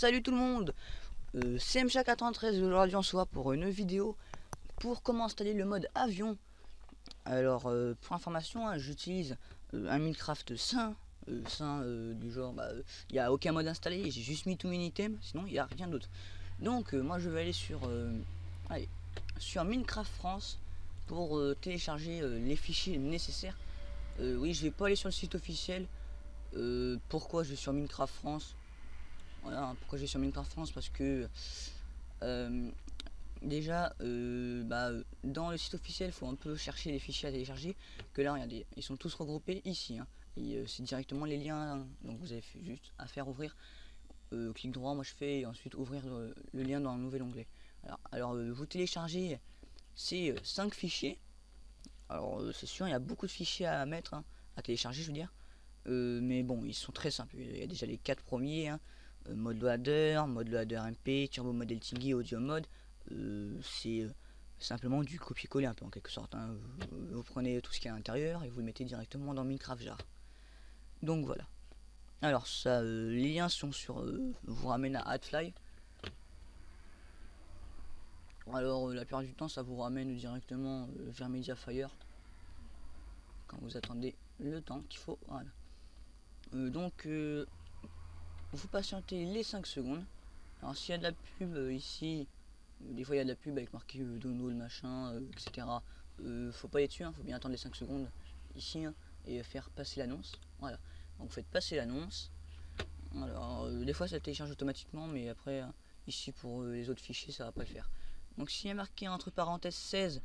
Salut tout le monde, c'est MCH93, aujourd'hui on se voit pour une vidéo pour comment installer le mode avion. Alors pour information, hein, j'utilise un Minecraft sain, du genre, il n'y a aucun mode installé, j'ai juste mis tout min item, sinon il n'y a rien d'autre. Donc moi je vais aller sur Minecraft France pour télécharger les fichiers nécessaires. Oui, je vais pas aller sur le site officiel. Pourquoi je vais sur Minecraft France? Voilà, pourquoi je vais sur Minecraft France, parce que déjà dans le site officiel il faut un peu chercher les fichiers à télécharger, que là regardez, ils sont tous regroupés ici, hein. Et c'est directement les liens, hein. Donc vous avez juste à faire ouvrir, clic droit, moi je fais, et ensuite ouvrir le lien dans un nouvel onglet. Alors vous téléchargez ces 5 fichiers. Alors c'est sûr, il y a beaucoup de fichiers à mettre, hein, à télécharger je veux dire, mais bon, ils sont très simples. Il y a déjà les 4 premiers, hein. Mode loader MP, turbo model Tingy, audio mode. C'est simplement du copier-coller un peu en quelque sorte, hein. Vous prenez tout ce qui est à l'intérieur et vous le mettez directement dans Minecraft Jar. Donc voilà. Alors ça, les liens sont sur, vous ramène à AdFly. Alors la plupart du temps ça vous ramène directement vers Mediafire quand vous attendez le temps qu'il faut. Voilà. Donc vous patientez les 5 secondes. Alors s'il y a de la pub ici, des fois il y a de la pub avec marqué download machin, etc. Faut pas aller dessus, hein, faut bien attendre les 5 secondes ici, hein, et faire passer l'annonce. Voilà, donc vous faites passer l'annonce. Alors des fois ça télécharge automatiquement, mais après ici pour les autres fichiers ça va pas le faire. Donc s'il y a marqué entre parenthèses 16,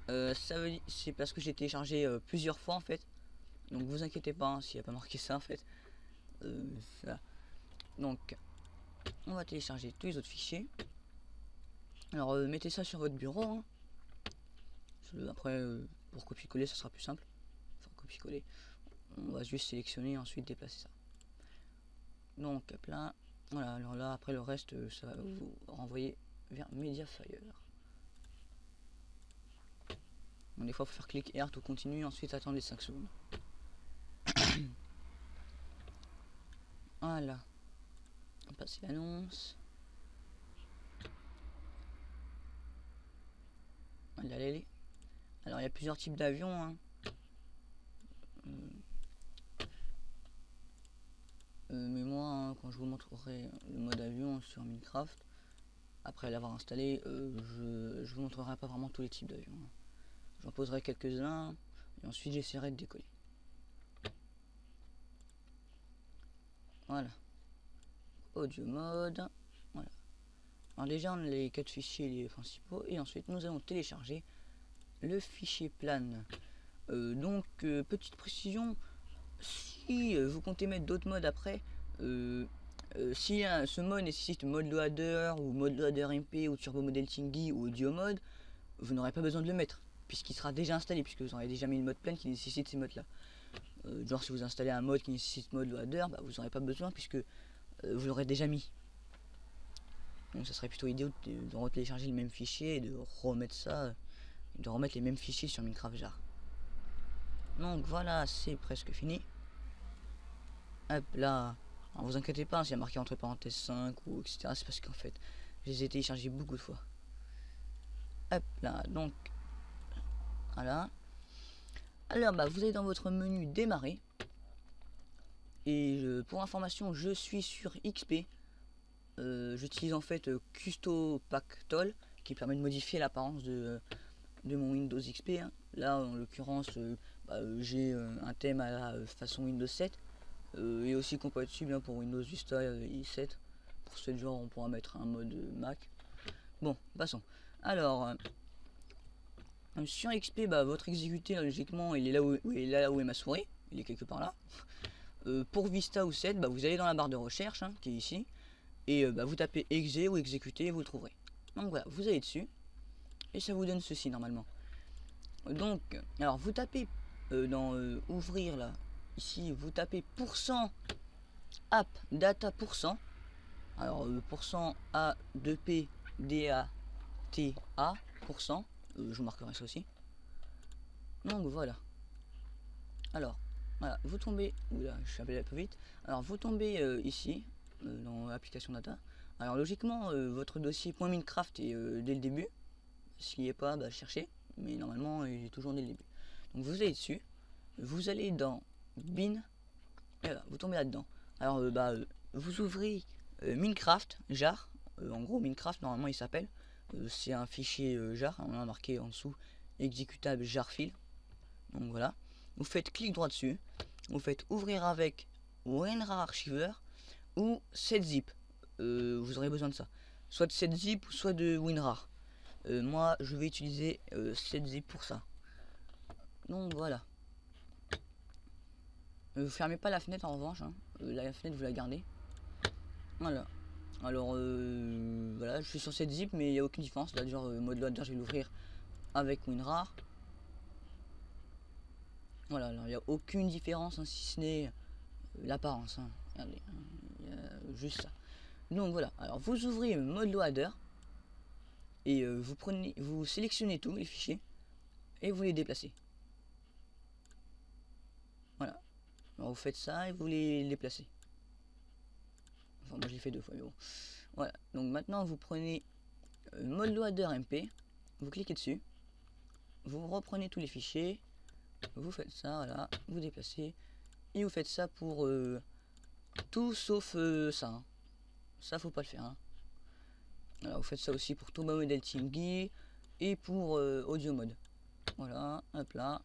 c'est parce que j'ai téléchargé plusieurs fois en fait. Donc vous inquiétez pas, hein, s'il n'y a pas marqué ça en fait. Ça. Donc on va télécharger tous les autres fichiers. Alors mettez ça sur votre bureau, hein. Après pour copier-coller ça sera plus simple. Enfin copier-coller, on va juste sélectionner et ensuite déplacer ça. Donc hop là, voilà. Alors là après le reste ça va vous renvoyer vers Mediafire. Donc des fois il faut faire clic R tout continue, ensuite attendre les 5 secondes. Voilà, on passe l'annonce. Allez. Alors il y a plusieurs types d'avions, hein. Mais moi, hein, quand je vous montrerai le mode avion sur Minecraft, après l'avoir installé, je vous montrerai pas vraiment tous les types d'avions, hein. J'en poserai quelques-uns et ensuite j'essaierai de décoller. Voilà. Audio mode. Voilà. Alors déjà on a les 4 fichiers les principaux et ensuite nous allons télécharger le fichier plan. Donc petite précision, si vous comptez mettre d'autres modes après, si ce mode nécessite mode loader ou mode loader MP ou turbo model Tingy ou audio mode, vous n'aurez pas besoin de le mettre puisqu'il sera déjà installé, puisque vous aurez déjà mis le mode plan qui nécessite ces modes là. Genre si vous installez un mode qui nécessite mode loader, vous n'aurez pas besoin puisque vous l'aurez déjà mis. Donc ça serait plutôt idéal de retélécharger le même fichier et de remettre ça, de remettre les mêmes fichiers sur Minecraft Jar. Donc voilà, c'est presque fini. Hop là. Alors vous inquiétez pas, s'il y a marqué entre parenthèses 5 ou etc, c'est parce qu'en fait je les ai téléchargés beaucoup de fois. Hop là, donc voilà. Alors vous allez dans votre menu démarrer. Et pour information, je suis sur XP. J'utilise en fait Custo Pack Tool qui permet de modifier l'apparence de mon Windows XP, hein. Là en l'occurrence j'ai un thème à la façon Windows 7, et aussi compatible, hein, pour Windows Vista i7. Pour ce genre on pourra mettre un mode Mac. Bon, passons. Alors sur XP, votre exécuté logiquement il est là où est ma souris, il est quelque part là. Pour Vista ou 7, vous allez dans la barre de recherche, hein, qui est ici, et vous tapez exe ou exécuter et vous le trouverez. Donc voilà, vous allez dessus et ça vous donne ceci normalement. Donc alors vous tapez dans ouvrir là, ici vous tapez %app data %. Alors %a 2p da t a %, je vous marquerai ça aussi. Donc voilà. Alors voilà, vous tombez, oula, je suis allé un peu vite. Alors vous tombez ici dans l'application data, Alors logiquement, votre dossier .minecraft est dès le début. S'il n'y est pas, bah, cherchez. Mais normalement, il est toujours dès le début. Donc vous allez dessus. Vous allez dans bin. Et là, vous tombez là-dedans. Alors vous ouvrez Minecraft, jar. En gros, Minecraft, normalement, il s'appelle. C'est un fichier jar. On a marqué en dessous exécutable jarfile. Donc voilà. Vous faites clic droit dessus. Vous faites ouvrir avec WinRAR Archiver ou 7zip. Vous aurez besoin de ça. Soit de 7zip ou soit de WinRAR. Moi, je vais utiliser 7zip pour ça. Donc voilà. Vous fermez pas la fenêtre en revanche. Hein. La fenêtre, vous la gardez. Voilà. Alors, voilà, je suis sur 7zip, mais il n'y a aucune différence. Là, genre, mode loader, je vais l'ouvrir avec WinRAR. Voilà, alors il n'y a aucune différence, hein, si ce n'est l'apparence. Hein. Regardez, hein, il y a juste ça. Donc voilà, alors vous ouvrez mode loader et vous sélectionnez tous les fichiers et vous les déplacez. Voilà, alors vous faites ça et vous les déplacez. Enfin moi je l'ai fait 2 fois, mais bon. Voilà, donc maintenant vous prenez mode loader MP, vous cliquez dessus, vous reprenez tous les fichiers, vous faites ça, voilà, vous déplacez et vous faites ça pour tout sauf ça. Hein. Ça faut pas le faire. Hein. Alors, vous faites ça aussi pour Turbo Model TeamGui et pour Audio Mode. Voilà, hop là.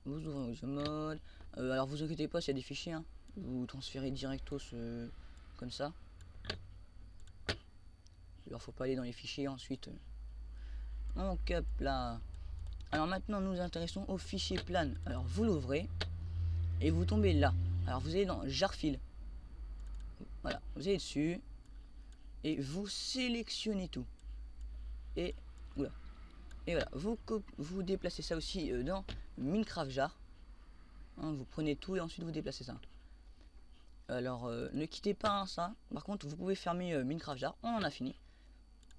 Vous ouvrez Audio Mode. Alors vous inquiétez pas s'il y a des fichiers. Hein. Vous transférez directos comme ça. Alors faut pas aller dans les fichiers ensuite. Donc hop là. Alors maintenant nous nous intéressons au fichier plan. Alors vous l'ouvrez et vous tombez là. Alors vous allez dans jarfile. Voilà, vous allez dessus et vous sélectionnez tout. Et oula. Et voilà, vous déplacez ça aussi dans Minecraft jar. Hein, vous prenez tout et ensuite vous déplacez ça. Alors ne quittez pas hein, ça. Par contre vous pouvez fermer Minecraft jar. On en a fini.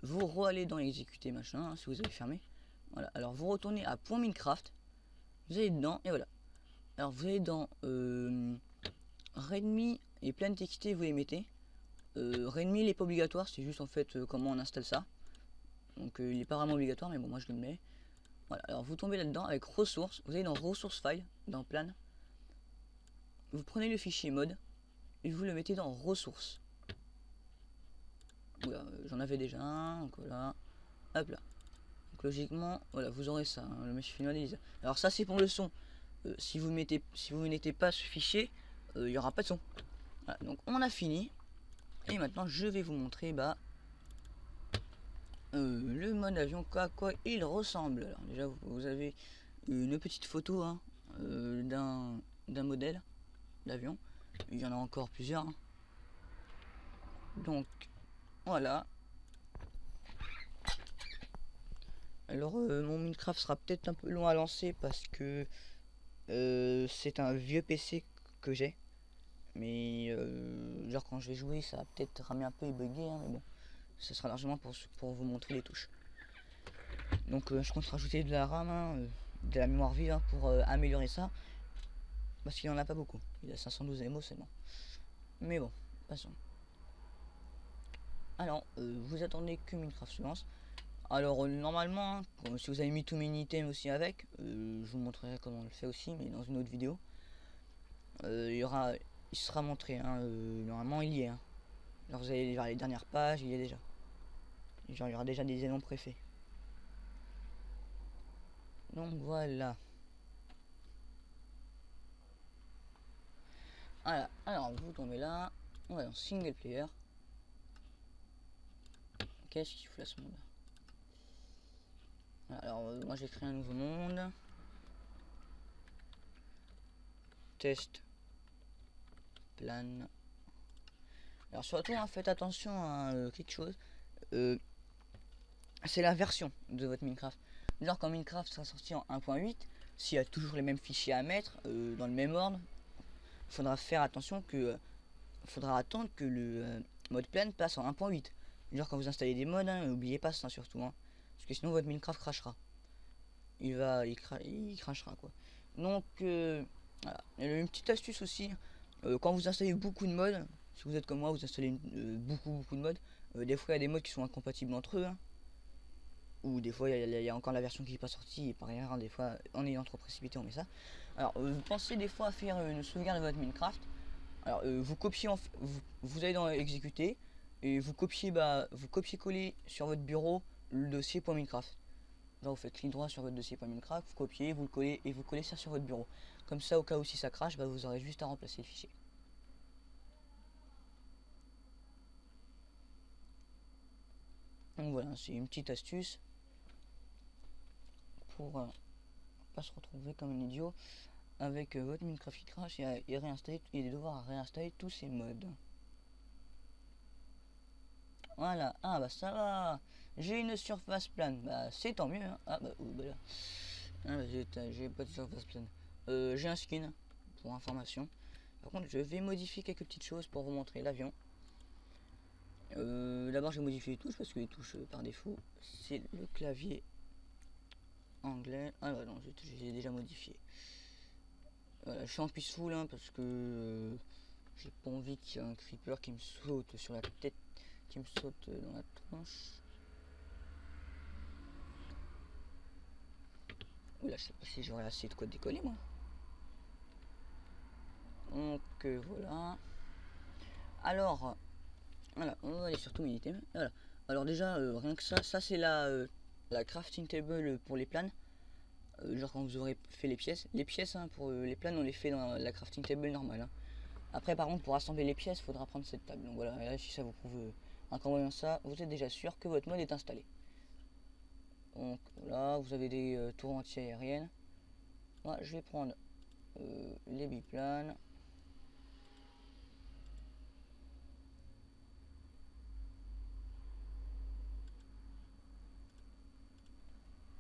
Vous re-allez dans exécuter machin hein, si vous avez fermé. Voilà, alors vous retournez à .minecraft. Vous allez dedans et voilà. Alors vous allez dans readme et plein TXT, vous les mettez. Readme il n'est pas obligatoire, c'est juste en fait comment on installe ça. Donc il n'est pas vraiment obligatoire, mais bon moi je le mets. Voilà, alors vous tombez là-dedans avec ressources. Vous allez dans ressources file, dans plan. Vous prenez le fichier mode et vous le mettez dans ressources. Voilà, j'en avais déjà un, donc voilà. Hop là. Donc logiquement, voilà, vous aurez ça, hein, le fichier finalise. Alors ça c'est pour le son. Si vous mettez pas ce fichier, il n'y aura pas de son. Voilà, donc on a fini. Et maintenant je vais vous montrer le mode avion, à quoi il ressemble. Alors déjà vous avez une petite photo hein, d'un modèle d'avion. Il y en a encore plusieurs. Hein. Donc voilà. Alors mon Minecraft sera peut-être un peu long à lancer parce que c'est un vieux PC que j'ai. Mais genre quand je vais jouer ça va peut-être ramer un peu et bugger. Hein, mais bon. Ce sera largement pour vous montrer les touches. Donc je compte rajouter de la RAM, hein, de la mémoire vive hein, pour améliorer ça. Parce qu'il n'y en a pas beaucoup. Il a 512 MO seulement. Mais bon, passons. Alors, vous attendez que Minecraft se lance. Alors normalement, hein, si vous avez mis tout Minitem aussi avec, je vous montrerai comment on le fait aussi, mais dans une autre vidéo. Il sera montré, hein, normalement il y est. Hein. Alors vous allez vers les dernières pages, il y est déjà. Genre il y aura déjà des éléments préfets. Donc voilà. Voilà, alors vous tombez là, on va dans single player. Qu'est-ce qu'il fout là ce monde? Alors moi j'ai créé un nouveau monde. Test. Plan. Alors surtout hein, faites attention à quelque chose. C'est la version de votre Minecraft. Genre quand Minecraft sera sorti en 1.8, s'il y a toujours les mêmes fichiers à mettre dans le même ordre, il faudra faire attention que faudra attendre que le mode plan passe en 1.8. Genre quand vous installez des mods, hein, n'oubliez pas ça surtout, hein, parce que sinon votre Minecraft crashera. Il crashera quoi. Donc voilà. Et une petite astuce aussi, quand vous installez beaucoup de mods, Si vous êtes comme moi, vous installez beaucoup de modes. Des fois, il y a des modes qui sont incompatibles entre eux. Hein. Ou des fois, il y a encore la version qui n'est pas sortie. Et par ailleurs, des fois, en ayant trop précipité, on met ça. Alors, vous pensez des fois à faire une sauvegarde de votre Minecraft. Alors, vous copiez, vous allez dans exécuter. Et vous copiez, vous copiez-coller sur votre bureau le dossier .minecraft. Là, vous faites clic droit sur votre dossier .minecraft, vous copiez, vous le collez et vous collez ça sur votre bureau. Comme ça, au cas où si ça crache, vous aurez juste à remplacer le fichier. Donc voilà, c'est une petite astuce pour pas se retrouver comme un idiot avec votre Minecraft qui crache et réinstaller et devoir réinstaller tous ces modes. Voilà, ah bah ça va, j'ai une surface plane, bah c'est tant mieux. Hein. Ah bah, là. Ah, bah, j'ai pas de surface plane. J'ai un skin pour information. Par contre, je vais modifier quelques petites choses pour vous montrer l'avion. D'abord, j'ai modifié les touches parce que les touches par défaut, c'est le clavier anglais. Ah bah non, j'ai déjà modifié. Voilà, je suis en peaceful hein, parce que j'ai pas envie qu'il y ait un creeper qui me saute sur la tête, qui me saute dans la tronche. Oula, je sais pas si j'aurai assez de quoi décoller moi. Donc voilà. Alors, voilà, on va aller sur tout militaire. Voilà. Alors déjà, rien que ça c'est la crafting table pour les planes. Genre quand vous aurez fait les pièces. Les pièces hein, pour les planes on les fait dans la crafting table normale. Hein. Après par contre pour assembler les pièces il faudra prendre cette table. Donc voilà, là, si ça vous prouve en voyant ça, vous êtes déjà sûr que votre mode est installé. Donc là vous avez des tours anti-aériennes. Moi je vais prendre les biplanes.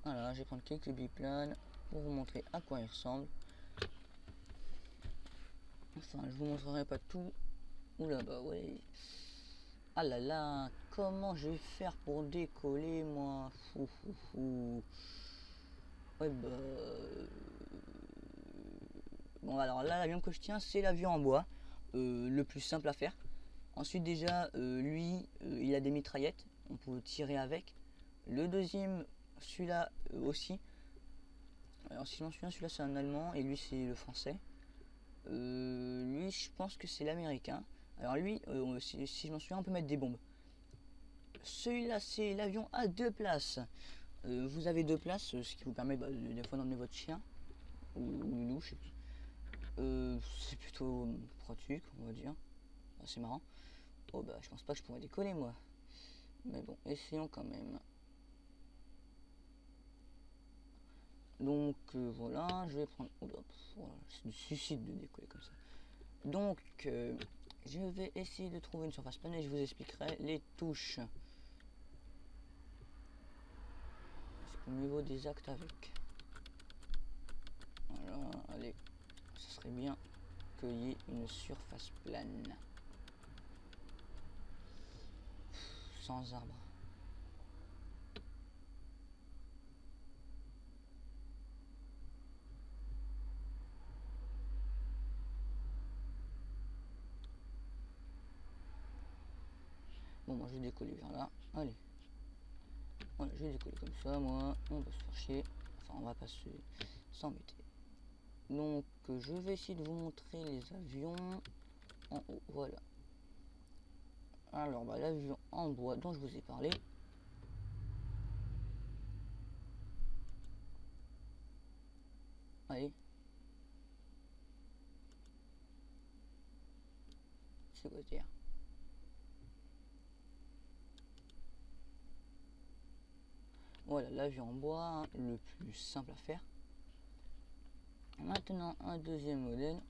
Voilà, je vais prendre quelques biplanes pour vous montrer à quoi ils ressemblent. Enfin, je vous montrerai pas tout. Oula, bah ouais. Ah là là, comment je vais faire pour décoller, moi? Ouais, bah... Bon, alors là, l'avion que je tiens, c'est l'avion en bois. Le plus simple à faire. Ensuite, déjà, lui, il a des mitraillettes. On peut tirer avec. Le deuxième, celui-là aussi. Alors, si je m'en souviens, celui-là, c'est un allemand. Et lui, c'est le français. Lui, je pense que c'est l'américain. Alors lui, si je m'en souviens, on peut mettre des bombes. Celui-là, c'est l'avion à 2 places. Vous avez 2 places, ce qui vous permet des fois d'emmener votre chien ou loup, je sais plus. C'est plutôt pratique, on va dire. C'est marrant. Oh bah, je pense pas que je pourrais décoller moi. Mais bon, essayons quand même. Donc voilà, je vais prendre. Voilà, c'est du suicide de décoller comme ça. Donc, je vais essayer de trouver une surface plane et je vous expliquerai les touches. Au niveau des actes avec. Voilà, allez, ce serait bien qu'il y ait une surface plane. Sans arbre. Bon, moi je vais décoller vers là. Allez. Voilà, je vais décoller comme ça, moi. On va se faire chier. Enfin, on va pas s'embêter. Donc, je vais essayer de vous montrer les avions en haut. Voilà. Alors, l'avion en bois dont je vous ai parlé. Allez. C'est quoi dire? Voilà, l'avion en bois, hein, le plus simple à faire. Maintenant, un deuxième modèle.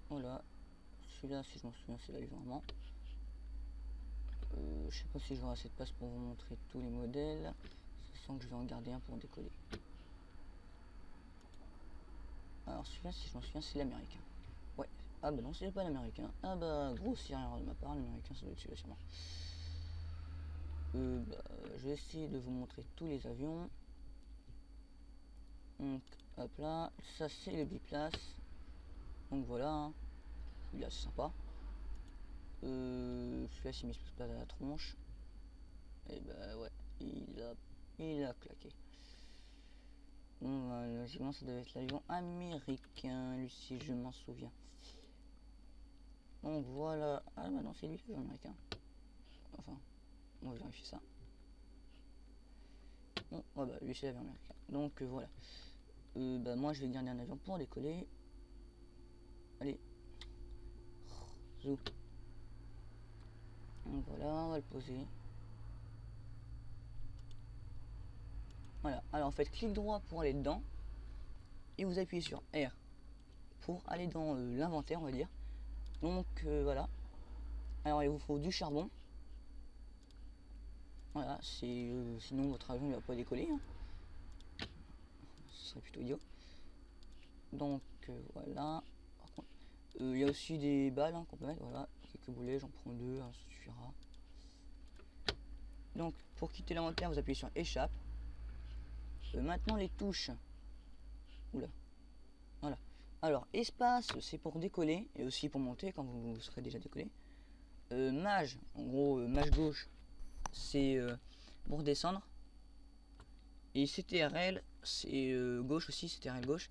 Voilà. Celui-là, si je m'en souviens, c'est l'avion allemand. Je sais pas si j'aurai assez de place pour vous montrer tous les modèles. Sachant que je vais en garder un pour décoller. Alors celui-là, si je m'en souviens, c'est l'américain. Ouais. Ah bah non, c'est pas l'américain. Ah bah, grosse erreur de ma part, l'américain, ça doit être celui-là sûrement. Je vais essayer de vous montrer tous les avions. Donc, hop là, ça c'est le biplace. Donc voilà, hein. Celui-là c'est sympa. Celui-là s'il m'explose pas à la tronche. Et bah ouais, il a claqué. Bon, bah, logiquement ça devait être l'avion américain, lui, si je m'en souviens. Donc voilà. Ah bah non, c'est lui l'avion américain. Enfin, on va vérifier ça. Bon, ouais, bah lui c'est l'avion américain. Donc voilà. Bah moi je vais garder un avion pour décoller. Allez. Zou. Donc voilà, on va le poser. Voilà, alors faites clic droit pour aller dedans. Et vous appuyez sur R pour aller dans l'inventaire, on va dire. Donc voilà. Alors il vous faut du charbon. Voilà, c'est sinon votre avion ne va pas décoller. Hein. Ce serait plutôt idiot. Donc voilà. Par contre, il y a aussi des balles hein, qu'on peut mettre. Voilà, quelques boulets, j'en prends 2, hein, ça suffira. Donc pour quitter l'inventaire, vous appuyez sur échappe. Maintenant les touches. Oula. Voilà. Alors espace, c'est pour décoller et aussi pour monter quand vous serez déjà décollé. Mage, en gros mage gauche, c'est pour descendre. Et CTRL, c'est gauche aussi, CTRL gauche,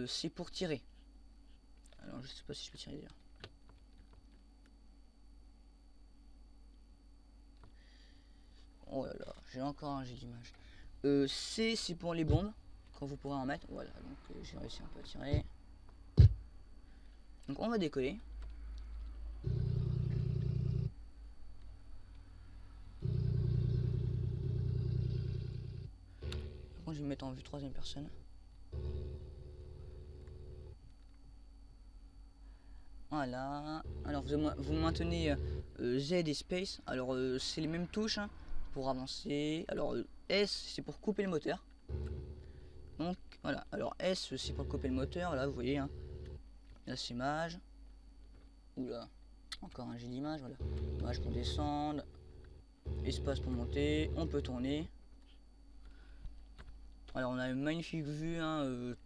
c'est pour tirer. Alors je sais pas si je peux tirer d'ailleurs. Oh là là, j'ai encore un jet d'image. C c'est pour les bombes, quand vous pourrez en mettre. Voilà, donc j'ai réussi un peu à tirer. Donc on va décoller. Par contre je vais me mettre en vue troisième personne. Voilà. Alors vous maintenez Z et Space. Alors c'est les mêmes touches hein, pour avancer. Alors S c'est pour couper le moteur. Donc voilà. Alors S c'est pour couper le moteur. Là vous voyez. Hein. Là c'est mage. Oula. Encore un jet d'image. Voilà. Mage pour descendre. Espace pour monter. On peut tourner. Alors on a une magnifique vue. Hein,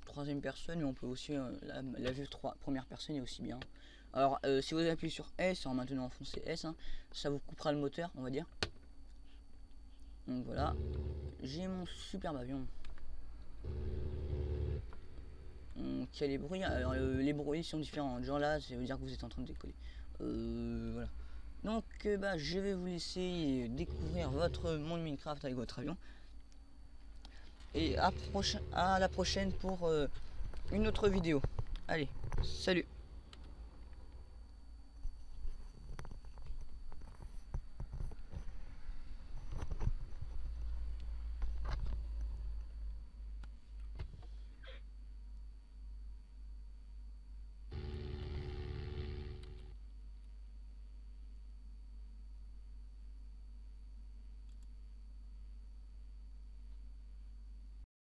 troisième personne, mais on peut aussi la vue première personne est aussi bien. Alors si vous appuyez sur S en maintenant enfoncé S hein, ça vous coupera le moteur on va dire. Donc voilà, j'ai mon superbe avion. Donc il y a les bruits, alors les bruits sont différents, genre là ça veut dire que vous êtes en train de décoller. Voilà. Donc bah, je vais vous laisser découvrir votre monde Minecraft avec votre avion. Et à la prochaine pour une autre vidéo. Allez, salut!